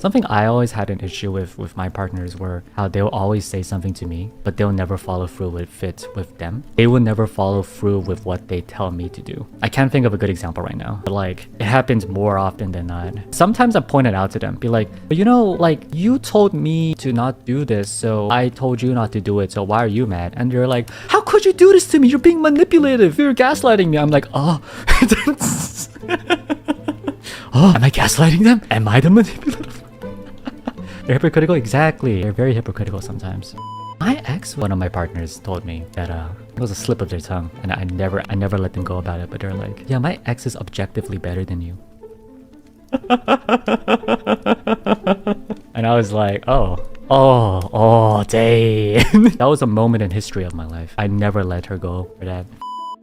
Something I always had an issue with my partners were how they'll always say something to me, but they'll never follow through with it with them. They will never follow through with what they tell me to do. I can't think of a good example right now, but like it happens more often than not. Sometimes I point it out to them, be like, but you know, like you told me to not do this, so I told you not to do it, so why are you mad? And they're like, how could you do this to me? You're being manipulative. You're gaslighting me. I'm like, oh. Oh, am I gaslighting them? Am I the manipulative? They're hypocritical? Exactly. They're very hypocritical sometimes. My ex, one of my partners, told me that it was a slip of their tongue, and I never let them go about it, but they're like, yeah, my ex is objectively better than you. And I was like, oh, dang. That was a moment in history of my life. I never let her go for that.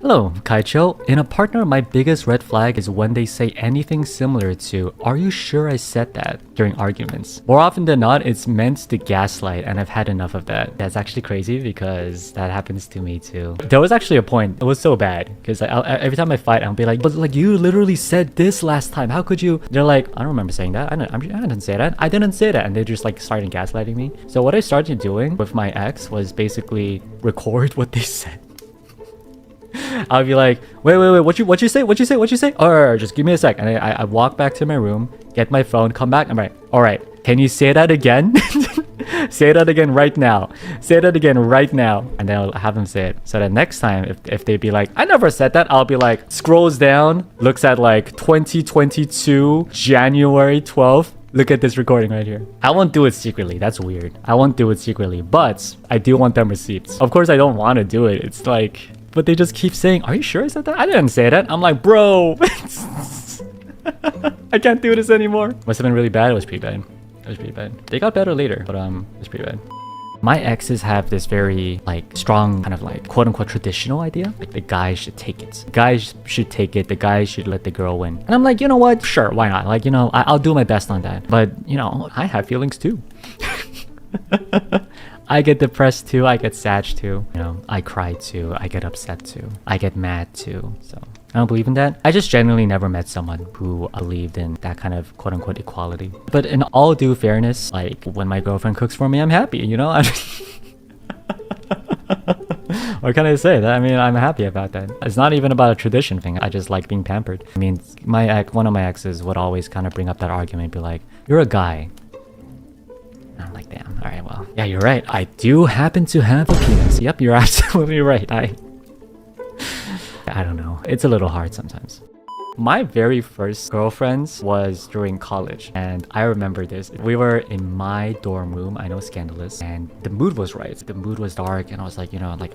Hello, Kaichou. In a partner, my biggest red flag is when they say anything similar to, are you sure I said that? During arguments. More often than not, it's meant to gaslight, and I've had enough of that. That's actually crazy because that happens to me too. There was actually a point, it was so bad, because every time I fight, I'll be like, but like you literally said this last time, how could you? They're like, I don't remember saying that, I didn't say that, I didn't say that, and they just like started gaslighting me. So what I started doing with my ex was basically record what they said. I'll be like, wait, what you say? Or just give me a sec. And I walk back to my room, get my phone, come back. I'm like, all right, can you say that again? Say that again right now. Say that again right now. And then I'll have them say it. So that next time, if they be like, I never said that, I'll be like, scrolls down, looks at like 2022, January 12th. Look at this recording right here. I won't do it secretly. That's weird. I won't do it secretly, but I do want them receipts. Of course, I don't want to do it. It's like... But they just keep saying, are you sure I said that? I didn't say that. I'm like, bro. I can't do this anymore. Must have been really bad. It was pretty bad. It was pretty bad. They got better later, but it was pretty bad. My exes have this very like strong kind of like quote unquote traditional idea. Like the guy should take it. The guys should take it. The guy should let the girl win. And I'm like, you know what? Sure, why not? Like, you know, I'll do my best on that. But, you know, I have feelings too. I get depressed too, I get sad too, you know, I cry too, I get upset too, I get mad too, so I don't believe in that. I just genuinely never met someone who believed in that kind of quote-unquote equality. But in all due fairness, like when my girlfriend cooks for me, I'm happy, you know? What can I say? I mean, I'm happy about that. It's not even about a tradition thing, I just like being pampered. I mean, one of my exes would always kind of bring up that argument and be like, you're a guy. I'm like, damn, alright, well, yeah, you're right. I do happen to have a penis. Yep, you're absolutely right. I don't know. It's a little hard sometimes. My very first girlfriend was during college, and I remember this. We were in my dorm room, I know, scandalous, and the mood was right. The mood was dark, and I was like, you know, like,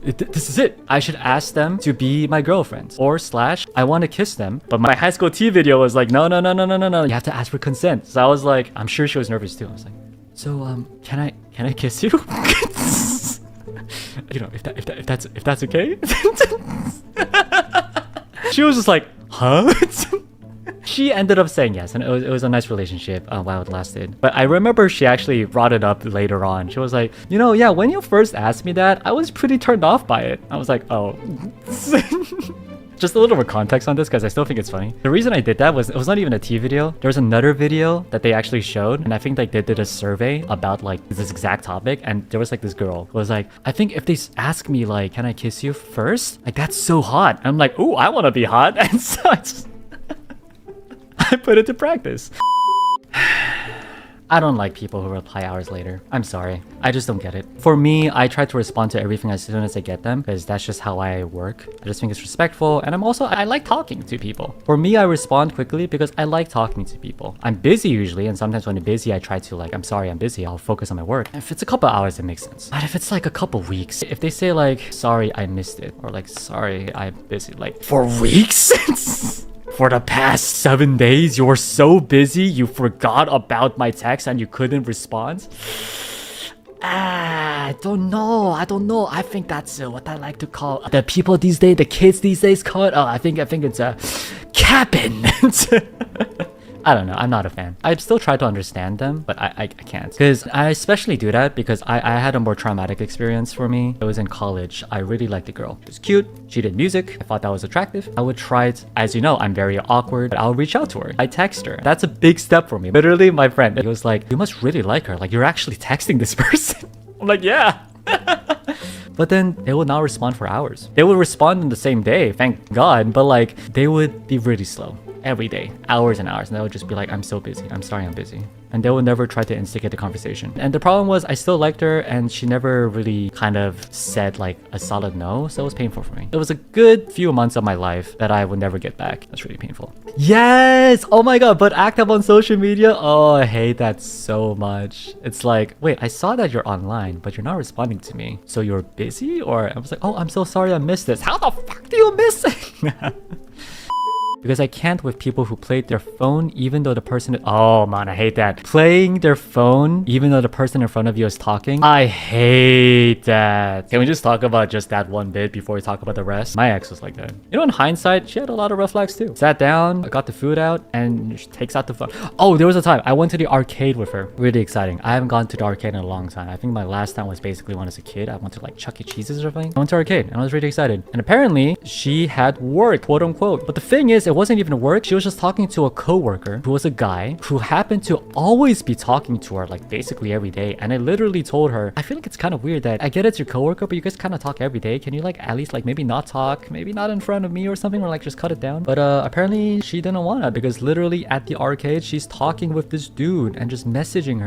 this is it. I should ask them to be my girlfriend. Or slash, I want to kiss them. But my high school tea video was like, no. You have to ask for consent. So I was like, I'm sure she was nervous too. I was like, so can I kiss you? You know, if that's okay. She was just like, huh? She ended up saying yes, and it was a nice relationship while it lasted. But I remember she actually brought it up later on. She was like, you know, yeah, when you first asked me that, I was pretty turned off by it. I was like, oh. Just a little more context on this because I still think it's funny. The reason I did that was it was not even a tea video. There was another video that they actually showed, and I think like they did a survey about like this exact topic, and there was like this girl who was like, I think if they ask me like, can I kiss you first? Like, that's so hot. And I'm like, ooh, I want to be hot. And so I put it to practice. I don't like people who reply hours later. I'm sorry. I just don't get it. For me, I try to respond to everything as soon as I get them because that's just how I work. I just think it's respectful, and I like talking to people. For me, I respond quickly because I like talking to people. I'm busy usually, and sometimes when I'm busy, I try to like, I'm sorry, I'm busy. I'll focus on my work. If it's a couple hours, it makes sense. But if it's like a couple weeks, if they say like, sorry, I missed it, or like, sorry, I'm busy, like, for weeks? For the past 7 days, you were so busy, you forgot about my text and you couldn't respond? I don't know. I think that's what I like to call the people these days, the kids these days call it. Oh, I think it's a capping. I don't know. I'm not a fan. I still try to understand them, but I can't. Because I especially do that because I had a more traumatic experience for me. It was in college. I really liked the girl. She was cute. She did music. I thought that was attractive. I would try it. As you know, I'm very awkward, but I'll reach out to her. I text her. That's a big step for me. Literally, my friend, he was like, you must really like her. Like, you're actually texting this person. I'm like, yeah. But then they would not respond for hours. They would respond in the same day, thank God, but like they would be really slow every day, hours and hours, and they would just be like, I'm so busy. I'm sorry, I'm busy. And they would never try to instigate the conversation. And the problem was I still liked her and she never really kind of said like a solid no. So it was painful for me. It was a good few months of my life that I would never get back. That's really painful. Yes! Oh my God, but active on social media? Oh, I hate that so much. It's like, wait, I saw that you're online, but you're not responding to me. So you're busy? Or I was like, oh, I'm so sorry I missed this. How the fuck do you miss it? Because I can't with people who played their phone even though the person... Oh man, I hate that. Playing their phone even though the person in front of you is talking. I hate that. Can we just talk about just that one bit before we talk about the rest? My ex was like that. You know, in hindsight, she had a lot of red flags too. Sat down, got the food out, and she takes out the phone. Oh, there was a time I went to the arcade with her. Really exciting. I haven't gone to the arcade in a long time. I think my last time was basically when I was a kid. I went to like Chuck E. Cheese's or something. I went to arcade and I was really excited. And apparently, she had work, quote unquote. But the thing is, it wasn't even work. She was just talking to a coworker who was a guy who happened to always be talking to her like basically every day. And I literally told her, I feel like it's kind of weird that I get it's your coworker, but you guys kind of talk every day. Can you like at least like maybe not talk, maybe not in front of me or something, or like just cut it down? But apparently she didn't want it because literally at the arcade she's talking with this dude and just messaging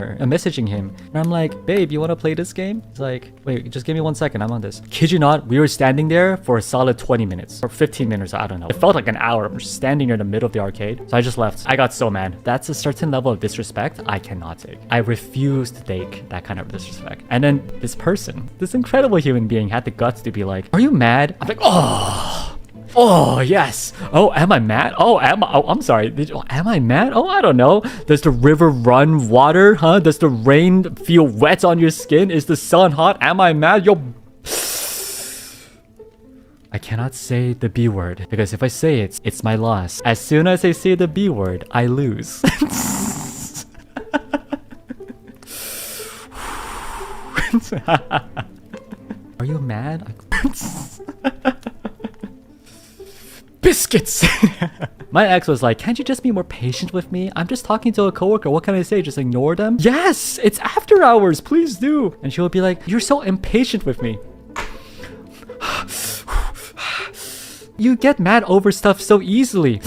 him. And I'm like, babe, you want to play this game? He's like, wait, just give me 1 second. I'm on this. Kid you not, we were standing there for a solid 20 minutes or 15 minutes. I don't know. It felt like an hour. I'm just standing in the middle of the arcade. So I just left. I got so mad. That's a certain level of disrespect I cannot take. I refuse to take that kind of disrespect. And then this person, this incredible human being had the guts to be like, are you mad? I'm like, oh, yes. Oh, am I mad? Oh, I'm sorry. Am I mad? Oh, I don't know. Does the river run water? Huh? Does the rain feel wet on your skin? Is the sun hot? Am I mad? Yo. I cannot say the B word because if I say it, it's my loss. As soon as I say the B word, I lose. Are you mad? Biscuits! My ex was like, can't you just be more patient with me? I'm just talking to a coworker. What can I say? Just ignore them? Yes! It's after hours. Please do. And she would be like, you're so impatient with me. You get mad over stuff so easily.